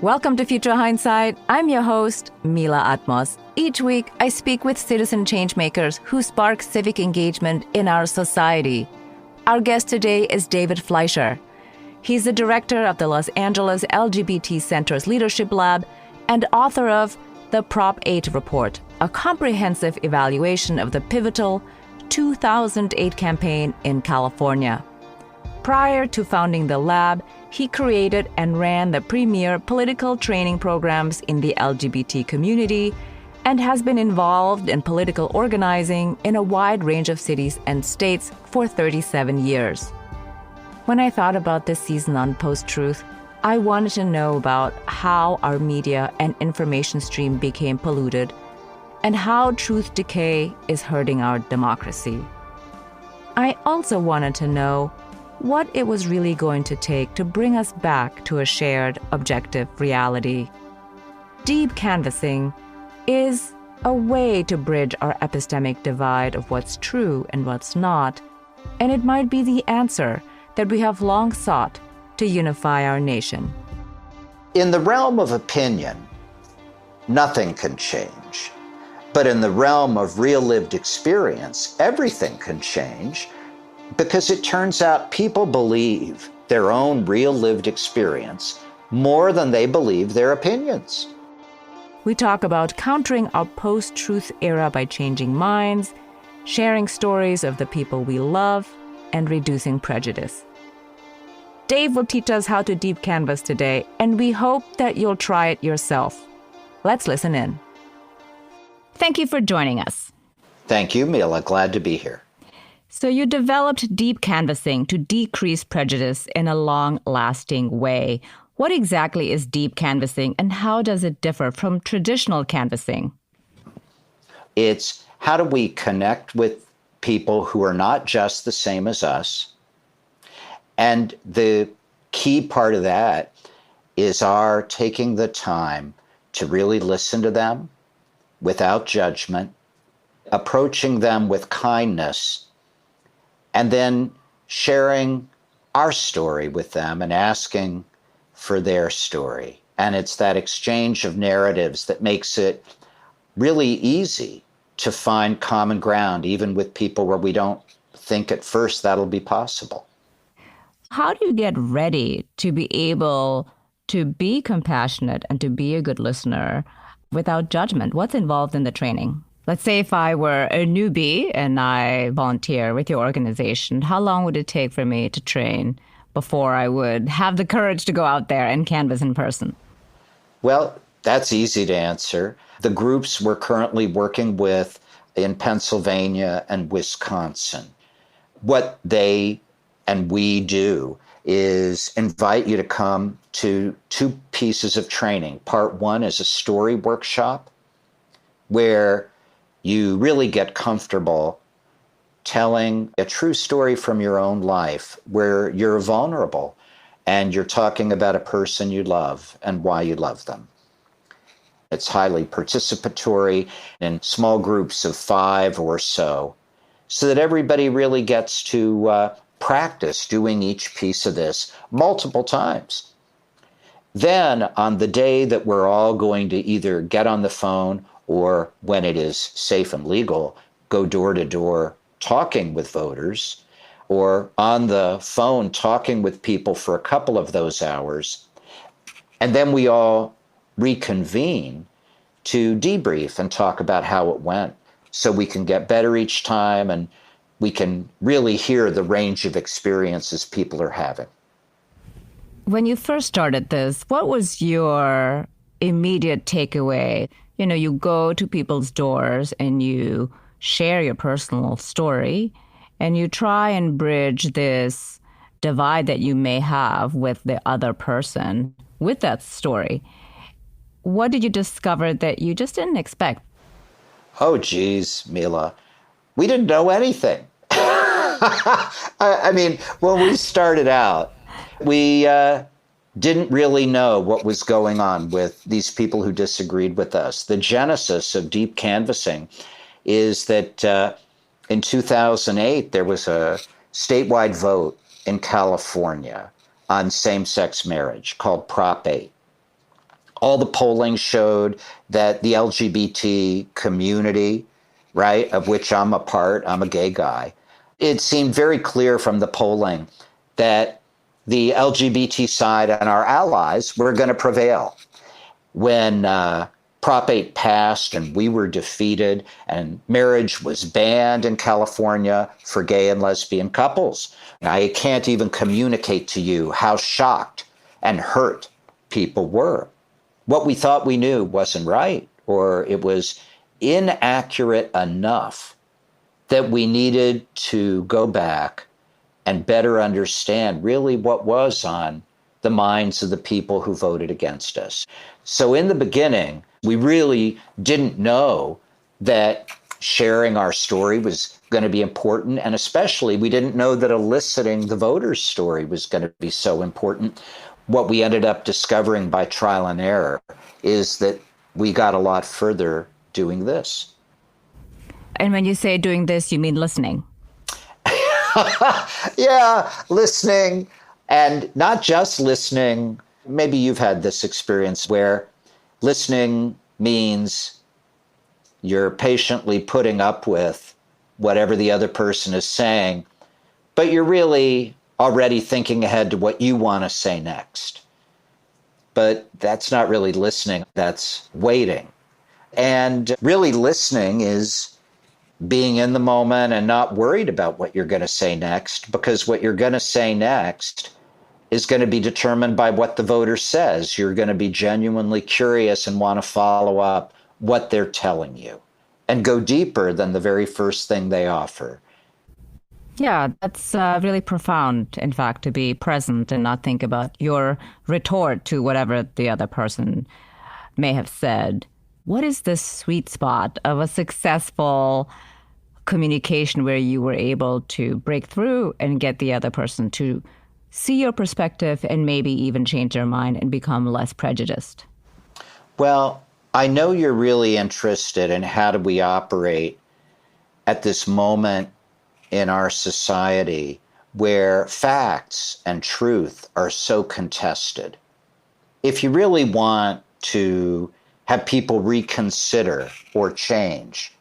Welcome to Future Hindsight. I'm your host, Mila Atmos. Each week, I speak with citizen changemakers who spark civic engagement in our society. Our guest today is David Fleischer. He's the director of the Los Angeles LGBT Center's Leadership Lab and author of the Prop 8 Report, a comprehensive evaluation of the pivotal 2008 campaign in California. Prior to founding the lab, he created and ran the premier political training programs in the LGBT community and has been involved in political organizing in a wide range of cities and states for 37 years. When I thought about this season on Post-Truth, I wanted to know about how our media and information stream became polluted and how truth decay is hurting our democracy. I also wanted to know what it was really going to take to bring us back to a shared, objective reality. Deep canvassing is a way to bridge our epistemic divide of what's true and what's not, and it might be the answer that we have long sought to unify our nation. In the realm of opinion, nothing can change. But in the realm of real lived experience, everything can change, because it turns out people believe their own real lived experience more than they believe their opinions. We talk about countering our post-truth era by changing minds, sharing stories of the people we love, and reducing prejudice. Dave will teach us how to deep canvass today, and we hope that you'll try it yourself. Let's listen in. Thank you for joining us. Thank you, Mila. Glad to be here. So you developed deep canvassing to decrease prejudice in a long-lasting way. What exactly is deep canvassing, and how does it differ from traditional canvassing? It's how do we connect with people who are not just the same as us? And the key part of that is our taking the time to really listen to them without judgment, approaching them with kindness, and then sharing our story with them and asking for their story. And it's that exchange of narratives that makes it really easy to find common ground, even with people where we don't think at first that'll be possible. How do you get ready to be able to be compassionate and to be a good listener without judgment? What's involved in the training? Let's say if I were a newbie and I volunteer with your organization, how long would it take for me to train before I would have the courage to go out there and canvass in person? Well, that's easy to answer. The groups we're currently working with in Pennsylvania and Wisconsin, what they and we do is invite you to come to 2 pieces of training. Part 1 is a story workshop where you really get comfortable telling a true story from your own life where you're vulnerable and you're talking about a person you love and why you love them. It's highly participatory in small groups of 5 or so that everybody really gets to practice doing each piece of this multiple times. Then on the day that we're all going to either get on the phone or when it is safe and legal, go door to door talking with voters, or on the phone talking with people for a couple of those hours. And then we all reconvene to debrief and talk about how it went so we can get better each time and we can really hear the range of experiences people are having. When you first started this, what was your immediate takeaway? You know, you go to people's doors and you share your personal story and you try and bridge this divide that you may have with the other person with that story. What did you discover that you just didn't expect? Oh, geez, Mila, we didn't know anything. I mean, when we started out, we didn't really know what was going on with these people who disagreed with us. The genesis of deep canvassing is that in 2008, there was a statewide vote in California on same-sex marriage called Prop 8. All the polling showed that the LGBT community, right, of which I'm a part, I'm a gay guy, it seemed very clear from the polling that the LGBT side and our allies were going to prevail. When Prop 8 passed and we were defeated and marriage was banned in California for gay and lesbian couples, I can't even communicate to you how shocked and hurt people were. What we thought we knew wasn't right, or it was inaccurate enough that we needed to go back and better understand really what was on the minds of the people who voted against us. So in the beginning, we really didn't know that sharing our story was going to be important. And especially, we didn't know that eliciting the voters' story was going to be so important. What we ended up discovering by trial and error is that we got a lot further doing this. And when you say doing this, you mean listening? Yeah, listening. And not just listening. Maybe you've had this experience where listening means you're patiently putting up with whatever the other person is saying, but you're really already thinking ahead to what you want to say next. But that's not really listening, that's waiting. And really listening is being in the moment and not worried about what you're going to say next, because what you're going to say next is going to be determined by what the voter says. You're going to be genuinely curious and want to follow up what they're telling you and go deeper than the very first thing they offer. Yeah, that's really profound, in fact, to be present and not think about your retort to whatever the other person may have said. What is the sweet spot of a successful communication where you were able to break through and get the other person to see your perspective and maybe even change their mind and become less prejudiced? Well, I know you're really interested in how do we operate at this moment in our society where facts and truth are so contested. If you really want to have people reconsider or change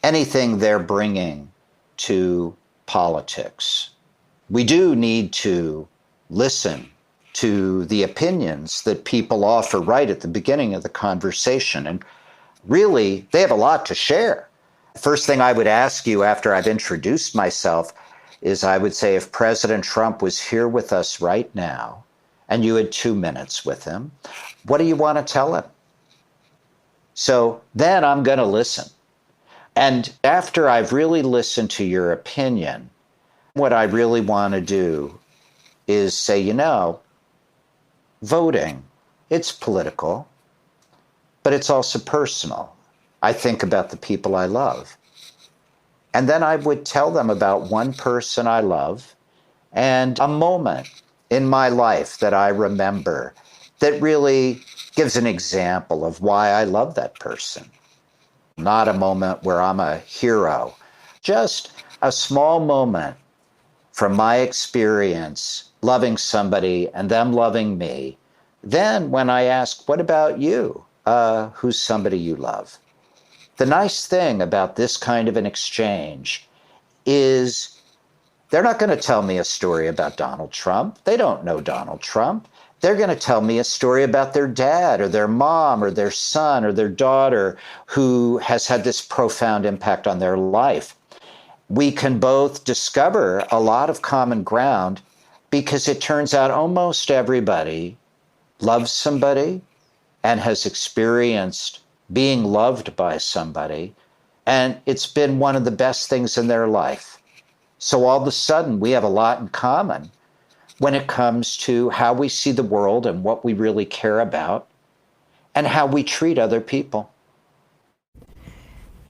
anything they're bringing to politics, we do need to listen to the opinions that people offer right at the beginning of the conversation. And really, they have a lot to share. First thing I would ask you after I've introduced myself is I would say, if President Trump was here with us right now and you had 2 minutes with him, what do you want to tell him? So then I'm going to listen. And after I've really listened to your opinion, what I really want to do is say, voting, it's political, but it's also personal. I think about the people I love. And then I would tell them about one person I love and a moment in my life that I remember that really gives an example of why I love that person. Not a moment where I'm a hero, just a small moment from my experience loving somebody and them loving me. Then when I ask, what about you? Who's somebody you love? The nice thing about this kind of an exchange is they're not going to tell me a story about Donald Trump. They don't know Donald Trump. They're going to tell me a story about their dad or their mom or their son or their daughter who has had this profound impact on their life. We can both discover a lot of common ground because it turns out almost everybody loves somebody and has experienced being loved by somebody, and it's been one of the best things in their life. So all of a sudden, we have a lot in common when it comes to how we see the world and what we really care about and how we treat other people.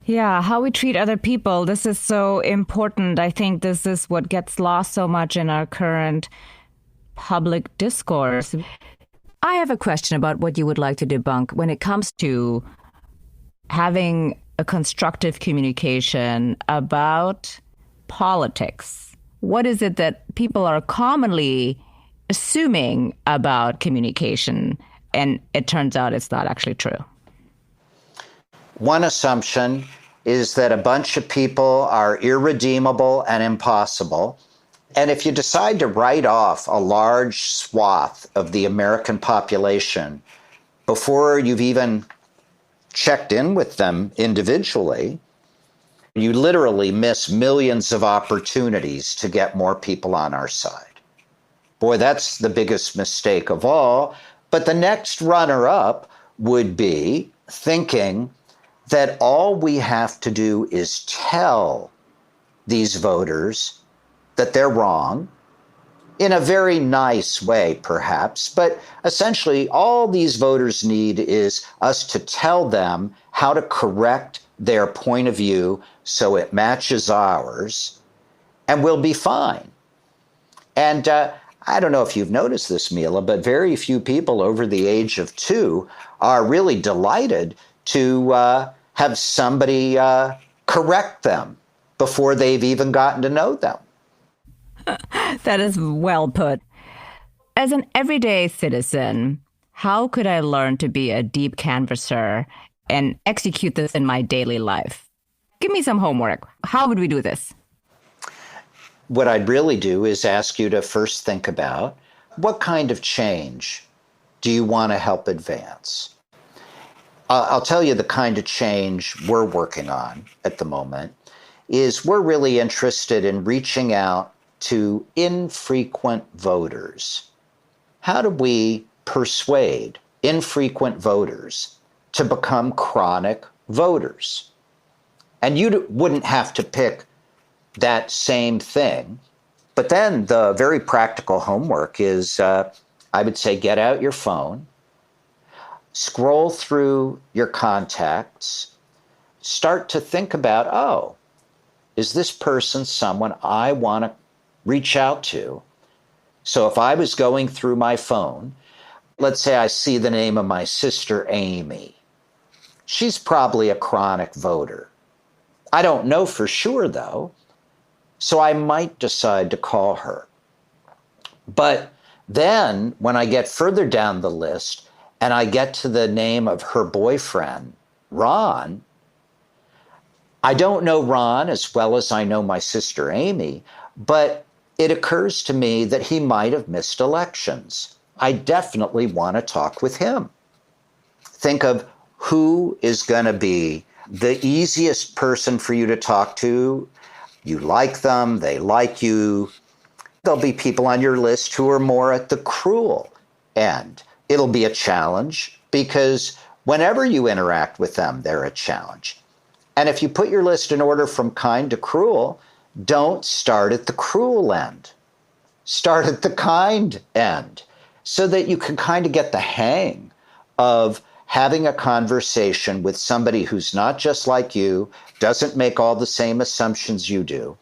Yeah, how we treat other people. This is so important. I think this is what gets lost so much in our current public discourse. I have a question about what you would like to debunk when it comes to having a constructive communication about politics. What is it that people are commonly assuming about communication? and it turns out it's not actually true? One assumption is that a bunch of people are irredeemable and impossible. And if you decide to write off a large swath of the American population before you've even checked in with them individually, you literally miss millions of opportunities to get more people on our side. Boy, that's the biggest mistake of all. But the next runner-up would be thinking that all we have to do is tell these voters that they're wrong, in a very nice way, perhaps. But essentially, all these voters need is us to tell them how to correct their point of view so it matches ours, and we'll be fine. And I don't know if you've noticed this, Mila, but very few people over the age of 2 are really delighted to have somebody correct them before they've even gotten to know them. That is well put. As an everyday citizen, how could I learn to be a deep canvasser and execute this in my daily life? Give me some homework. How would we do this? What I'd really do is ask you to first think about what kind of change do you want to help advance? I'll tell you the kind of change we're working on at the moment is we're really interested in reaching out to infrequent voters. How do we persuade infrequent voters to become chronic voters? And you wouldn't have to pick that same thing. But then the very practical homework is, I would say, get out your phone, scroll through your contacts, start to think about, oh, is this person someone I want to reach out to? So if I was going through my phone, let's say I see the name of my sister, Amy. She's probably a chronic voter. I don't know for sure, though, so I might decide to call her. But then when I get further down the list and I get to the name of her boyfriend, Ron, I don't know Ron as well as I know my sister, Amy, but it occurs to me that he might have missed elections. I definitely want to talk with him. Think of who is going to be the easiest person for you to talk to. You like them, they like you. There'll be people on your list who are more at the cruel end. It'll be a challenge because whenever you interact with them, they're a challenge. And if you put your list in order from kind to cruel, don't start at the cruel end. Start at the kind end so that you can kind of get the hang of having a conversation with somebody who's not just like you, doesn't make all the same assumptions you do.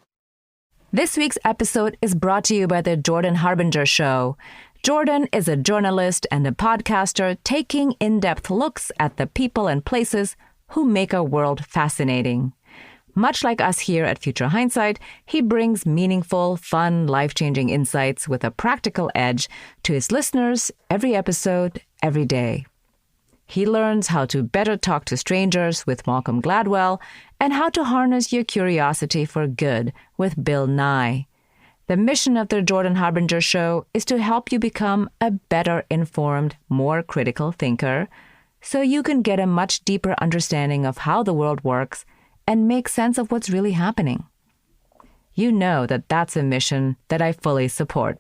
This week's episode is brought to you by the Jordan Harbinger Show. Jordan is a journalist and a podcaster taking in-depth looks at the people and places who make our world fascinating. Much like us here at Future Hindsight, he brings meaningful, fun, life-changing insights with a practical edge to his listeners every episode, every day. He learns how to better talk to strangers with Malcolm Gladwell and how to harness your curiosity for good with Bill Nye. The mission of the Jordan Harbinger Show is to help you become a better informed, more critical thinker so you can get a much deeper understanding of how the world works and make sense of what's really happening. You know that that's a mission that I fully support.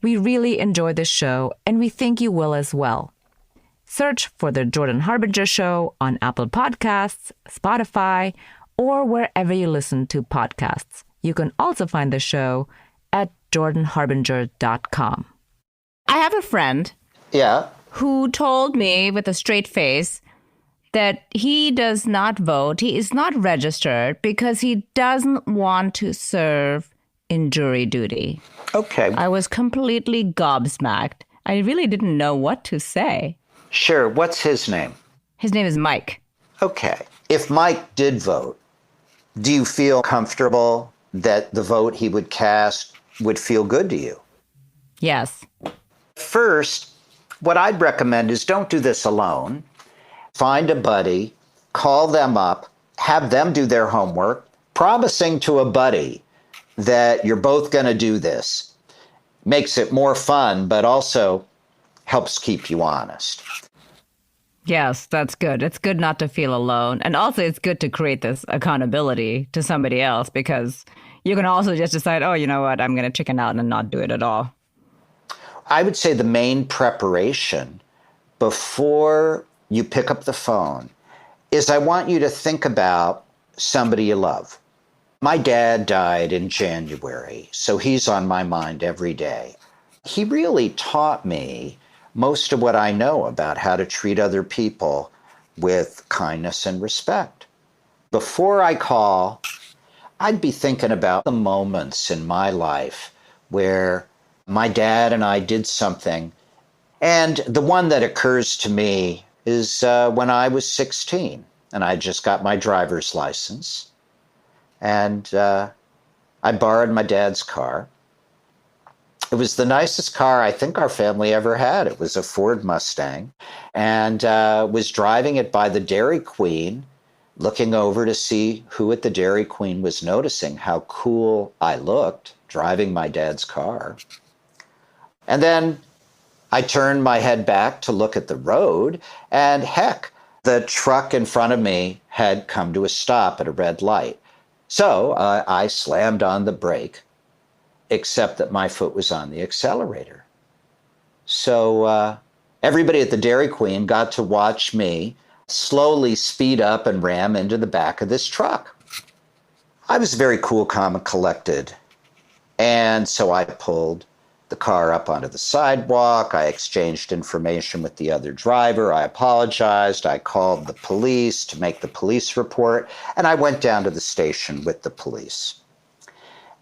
We really enjoy this show, and we think you will as well. Search for The Jordan Harbinger Show on Apple Podcasts, Spotify, or wherever you listen to podcasts. You can also find the show at jordanharbinger.com. I have a friend who told me with a straight face that he does not vote, he is not registered because he doesn't want to serve in jury duty. Okay. I was completely gobsmacked. I really didn't know what to say. Sure. What's his name? His name is Mike. Okay. If Mike did vote, do you feel comfortable that the vote he would cast would feel good to you? Yes. First, What I'd recommend is don't do this alone. Find a buddy, call them up, have them do their homework, promising to a buddy that you're both going to do this. Makes it more fun, but also helps keep you honest. Yes, that's good. It's good not to feel alone. And also, it's good to create this accountability to somebody else, because you can also just decide, oh, you know what, I'm going to chicken out and not do it at all. I would say the main preparation before you pick up the phone is I want you to think about somebody you love. My dad died in January, so he's on my mind every day. He really taught me most of what I know about how to treat other people with kindness and respect. Before I call, I'd be thinking about the moments in my life where my dad and I did something. And the one that occurs to me is when I was 16 and I just got my driver's license. And I borrowed my dad's car. It was the nicest car I think our family ever had. It was a Ford Mustang, and was driving it by the Dairy Queen, looking over to see who at the Dairy Queen was noticing how cool I looked driving my dad's car. And then I turned my head back to look at the road, and heck, the truck in front of me had come to a stop at a red light. So I slammed on the brake, except that my foot was on the accelerator. So everybody at the Dairy Queen got to watch me slowly speed up and ram into the back of this truck. I was very cool, calm, and collected. And so I pulled the car up onto the sidewalk. I exchanged information with the other driver. I apologized. I called the police to make the police report. And I went down to the station with the police.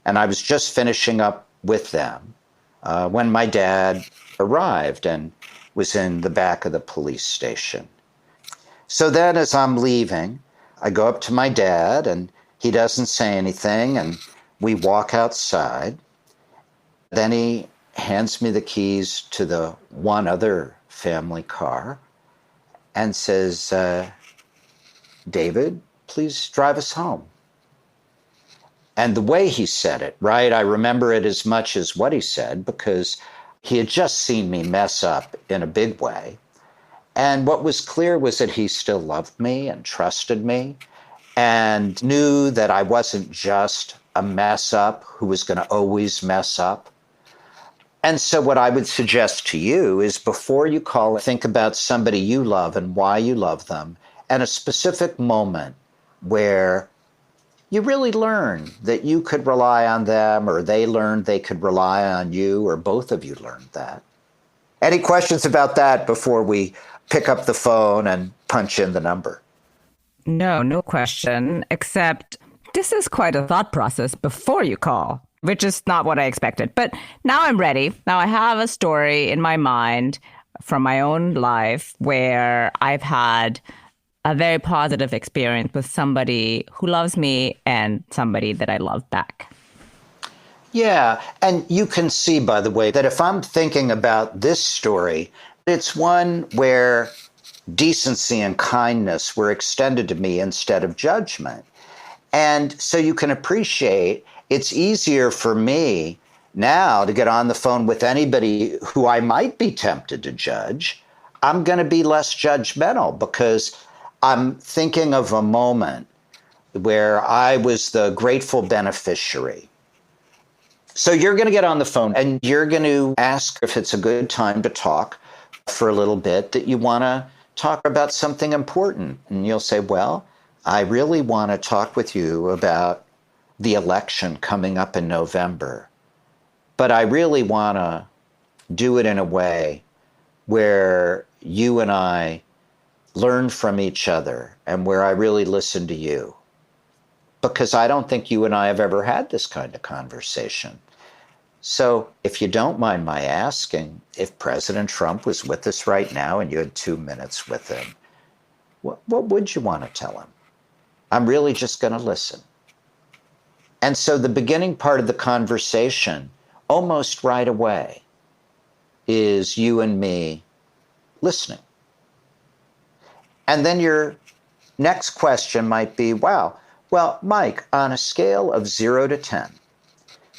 And I was just finishing up with them when my dad arrived and was in the back of the police station. So then as I'm leaving, I go up to my dad and he doesn't say anything and we walk outside. Then he hands me the keys to the one other family car and says, David, please drive us home. And the way he said it, right, I remember it as much as what he said because he had just seen me mess up in a big way. And what was clear was that he still loved me and trusted me and knew that I wasn't just a mess up who was going to always mess up. And so what I would suggest to you is before you call, think about somebody you love and why you love them and a specific moment where you really learn that you could rely on them or they learned they could rely on you or both of you learned that. Any questions about that before we pick up the phone and punch in the number? No question, except this is quite a thought process before you call, which is not what I expected. But now I'm ready. Now I have a story in my mind from my own life where I've had a very positive experience with somebody who loves me and somebody that I love back. Yeah, and you can see, by the way, that if I'm thinking about this story, it's one where decency and kindness were extended to me instead of judgment. And so you can appreciate it's easier for me now to get on the phone with anybody who I might be tempted to judge. I'm going to be less judgmental because I'm thinking of a moment where I was the grateful beneficiary. So you're going to get on the phone and you're going to ask if it's a good time to talk for a little bit, that you want to talk about something important. And you'll say, well, I really want to talk with you about the election coming up in November, but I really want to do it in a way where you and I learn from each other and where I really listen to you. Because I don't think you and I have ever had this kind of conversation. So if you don't mind my asking, if President Trump was with us right now and you had 2 minutes with him, what would you want to tell him? I'm really just going to listen. And so the beginning part of the conversation, almost right away, is you and me listening. And then your next question might be, wow, well, Mike, on a scale of 0 to 10,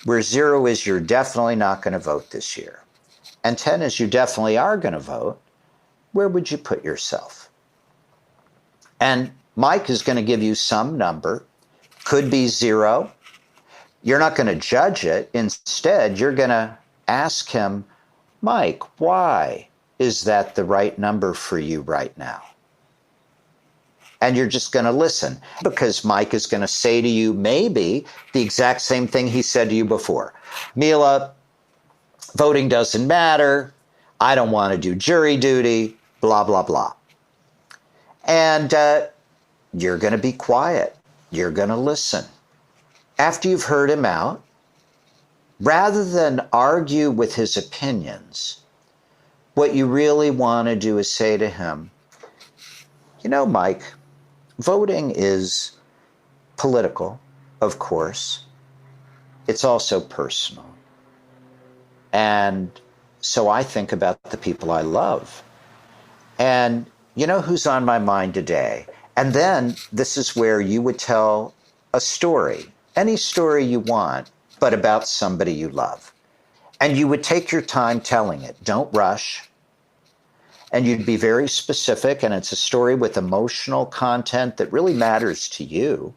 where 0 is you're definitely not going to vote this year, and 10 is you definitely are going to vote, where would you put yourself? And Mike is going to give you some number, could be 0. You're not going to judge it. Instead, you're going to ask him, Mike, why is that the right number for you right now? And you're just going to listen, because Mike is going to say to you maybe the exact same thing he said to you before. Mila, voting doesn't matter. I don't want to do jury duty, blah, blah, blah. And you're going to be quiet. You're going to listen. After you've heard him out, rather than argue with his opinions, what you really want to do is say to him, you know, Mike, voting is political, of course. It's also personal. And so I think about the people I love. And you know who's on my mind today? And then this is where you would tell a story, any story you want, but about somebody you love. And you would take your time telling it. Don't rush. And you'd be very specific, and it's a story with emotional content that really matters to you.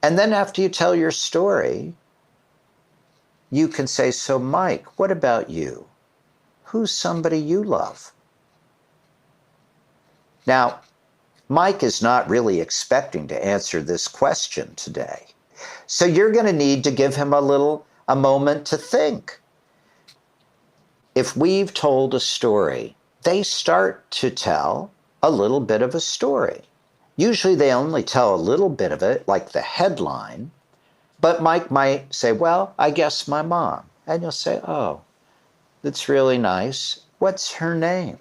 And then after you tell your story, you can say, so Mike, what about you? Who's somebody you love? Now, Mike is not really expecting to answer this question today. So you're going to need to give him a moment to think. If we've told a story, they start to tell a little bit of a story. Usually they only tell a little bit of it, like the headline, but Mike might say, well, I guess my mom. And you'll say, oh, that's really nice. What's her name?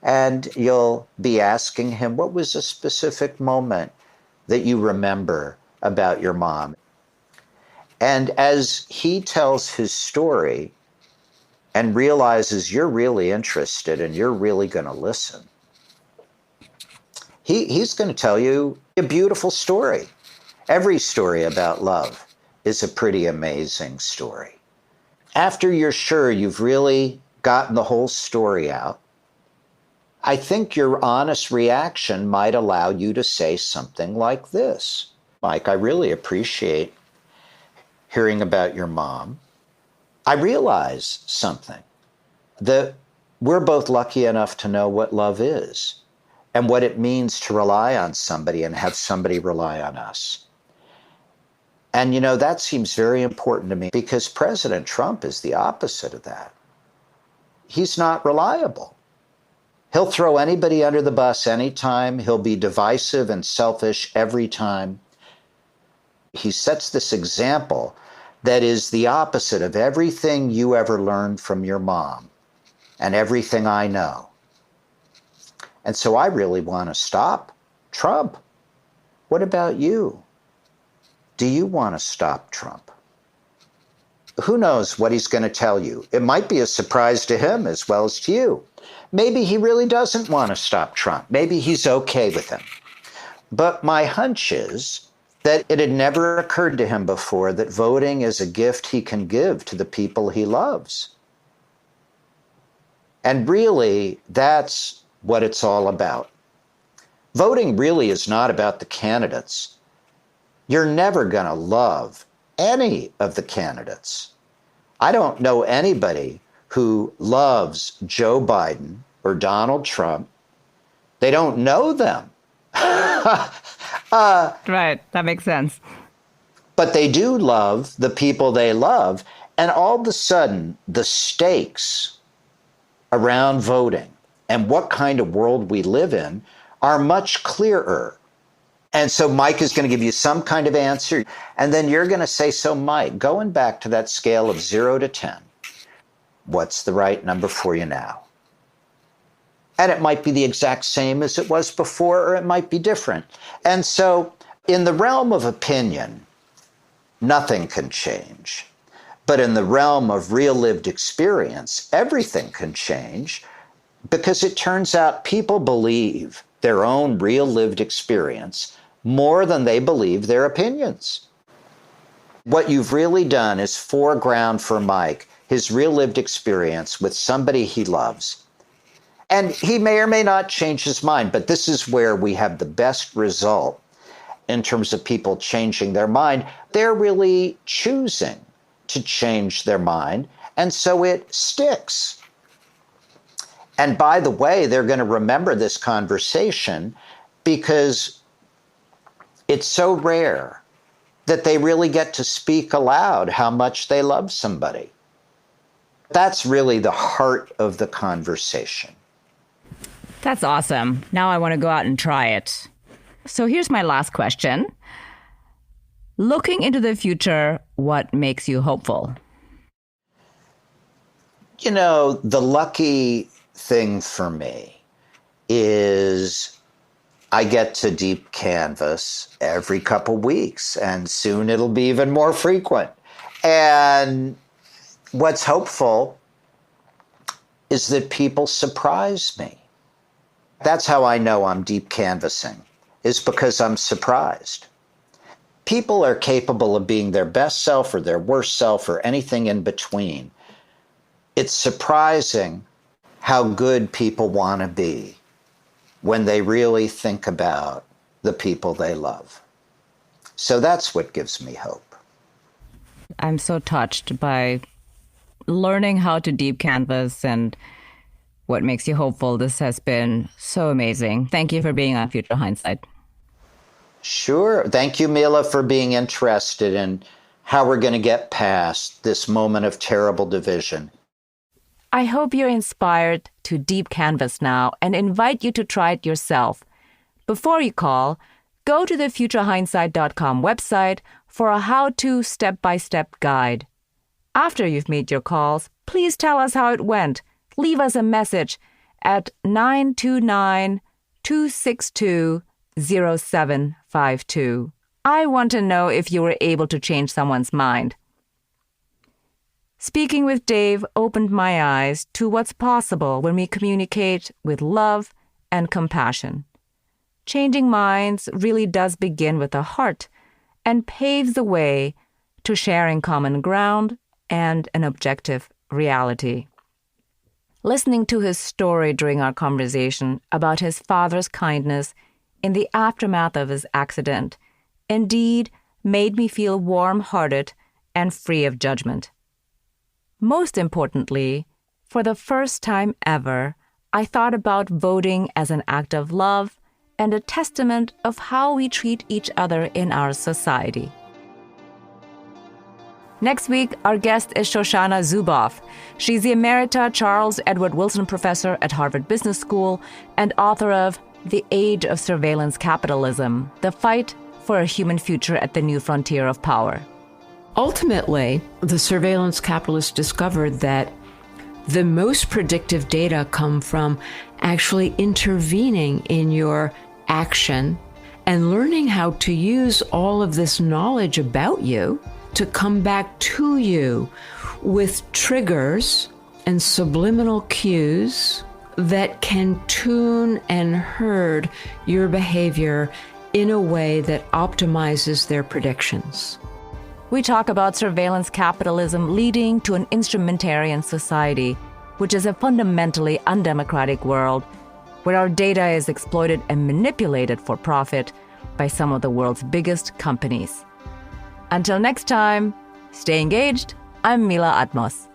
And you'll be asking him, what was a specific moment that you remember about your mom? And as he tells his story and realizes you're really interested and you're really going to listen, he's going to tell you a beautiful story. Every story about love is a pretty amazing story. After you're sure you've really gotten the whole story out, I think your honest reaction might allow you to say something like this. Mike, I really appreciate hearing about your mom. I realize something, that we're both lucky enough to know what love is and what it means to rely on somebody and have somebody rely on us. And you know, that seems very important to me because President Trump is the opposite of that. He's not reliable. He'll throw anybody under the bus anytime. He'll be divisive and selfish every time. He sets this example that is the opposite of everything you ever learned from your mom and everything I know. And so I really want to stop Trump. What about you? Do you want to stop Trump? Who knows what he's going to tell you? It might be a surprise to him as well as to you. Maybe he really doesn't want to stop Trump. Maybe he's okay with him. But my hunch is that it had never occurred to him before that voting is a gift he can give to the people he loves. And really, that's what it's all about. Voting really is not about the candidates. You're never going to love any of the candidates. I don't know anybody who loves Joe Biden or Donald Trump. They don't know them. Right, that makes sense. But they do love the people they love. And all of a sudden, the stakes around voting and what kind of world we live in are much clearer. And so Mike is going to give you some kind of answer. And then you're going to say, so Mike, going back to that scale of 0 to 10, what's the right number for you now? And it might be the exact same as it was before, or it might be different. And so in the realm of opinion, nothing can change. But in the realm of real lived experience, everything can change because it turns out people believe their own real lived experience more than they believe their opinions. What you've really done is foreground for Mike his real lived experience with somebody he loves. And he may or may not change his mind, but this is where we have the best result in terms of people changing their mind. They're really choosing to change their mind, and so it sticks. And by the way, they're going to remember this conversation because it's so rare that they really get to speak aloud how much they love somebody. That's really the heart of the conversation. That's awesome. Now I want to go out and try it. So here's my last question. Looking into the future, what makes you hopeful? You know, the lucky thing for me is I get to deep canvas every couple weeks, and soon it'll be even more frequent. And what's hopeful is that people surprise me. That's how I know I'm deep canvassing, is because I'm surprised. People are capable of being their best self or their worst self or anything in between. It's surprising how good people want to be when they really think about the people they love. So that's what gives me hope. I'm so touched by learning how to deep canvas and what makes you hopeful. This has been so amazing. Thank you for being on Future Hindsight. Sure. Thank you, Mila, for being interested in how we're going to get past this moment of terrible division. I hope you're inspired to deep canvas now and invite you to try it yourself. Before you call, go to the futurehindsight.com website for a how-to step-by-step guide. After you've made your calls, please tell us how it went. Leave us a message at 929-262-0752. I want to know if you were able to change someone's mind. Speaking with Dave opened my eyes to what's possible when we communicate with love and compassion. Changing minds really does begin with the heart and paves the way to sharing common ground and an objective reality. Listening to his story during our conversation about his father's kindness in the aftermath of his accident indeed made me feel warm-hearted and free of judgment. Most importantly, for the first time ever, I thought about voting as an act of love and a testament of how we treat each other in our society. Next week, our guest is Shoshana Zuboff. She's the Emerita Charles Edward Wilson Professor at Harvard Business School and author of The Age of Surveillance Capitalism, The Fight for a Human Future at the New Frontier of Power. Ultimately, the surveillance capitalists discovered that the most predictive data come from actually intervening in your action and learning how to use all of this knowledge about you to come back to you with triggers and subliminal cues that can tune and herd your behavior in a way that optimizes their predictions. We talk about surveillance capitalism leading to an instrumentarian society, which is a fundamentally undemocratic world where our data is exploited and manipulated for profit by some of the world's biggest companies. Until next time, stay engaged. I'm Mila Atmos.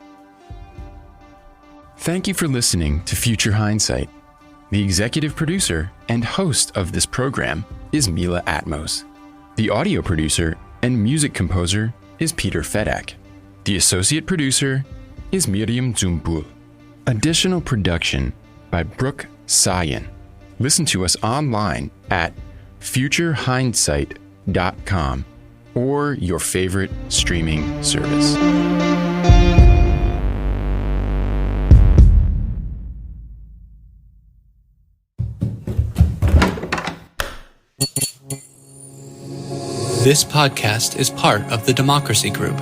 Thank you for listening to Future Hindsight. The executive producer and host of this program is Mila Atmos. The audio producer and music composer is Peter Fedak. The associate producer is Miriam Zumbul. Additional production by Brooke Sayan. Listen to us online at futurehindsight.com or your favorite streaming service. This podcast is part of the Democracy Group,